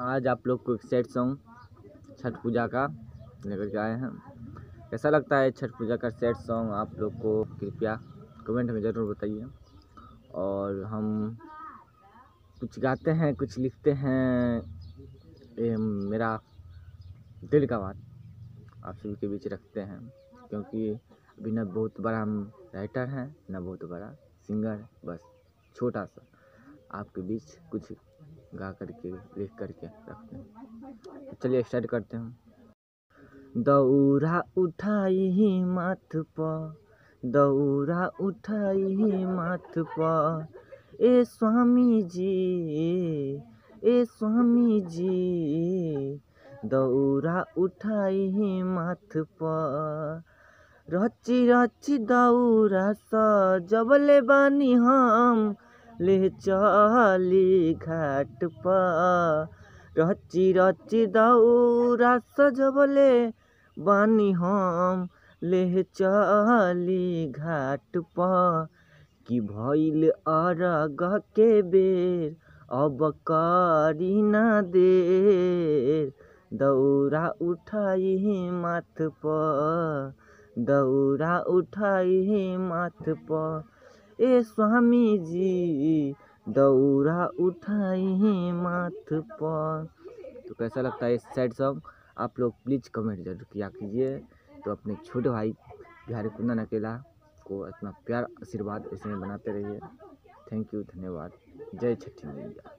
आज आप लोग को एक सैड सॉन्ग छठ पूजा का लेकर के आए हैं। कैसा लगता है छठ पूजा का सैड सॉन्ग आप लोग को कृपया कमेंट में ज़रूर बताइए। और हम कुछ गाते हैं, कुछ लिखते हैं, ये मेरा दिल का बात आप सभी के बीच रखते हैं, क्योंकि अभी न बहुत बड़ा हम राइटर हैं न बहुत बड़ा सिंगर, बस छोटा सा आपके बीच कुछ गा करके लिख करके रखते हैं। तो चलिए स्टार्ट करते हैं। दौरा उठाई माथ पर, दौरा उठाई माथ पर, ए स्वामी जी, ए स्वामी जी, दौरा उठाई माथ पर, रची रची दौरा सजबले बानी हम, ले चली घाट पर, रची रची दौरा सजबले बानी हम, ले चली घाट पर, कि भइल अरग के बेर, अब करी ना देर, दौरा उठाई माथ पर, दौरा उठाई माथ पर, ए स्वामी जी, दौरा उठाई माथ पर। तो कैसा लगता है इस सैड सॉन्ग आप लोग प्लीज़ कमेंट जरूर किया कीजिए। तो अपने छोटे भाई बिहारी कुंदन अकेला को इतना प्यार आशीर्वाद ऐसे में बनाते रहिए। थैंक यू, धन्यवाद। जय छठी मैया।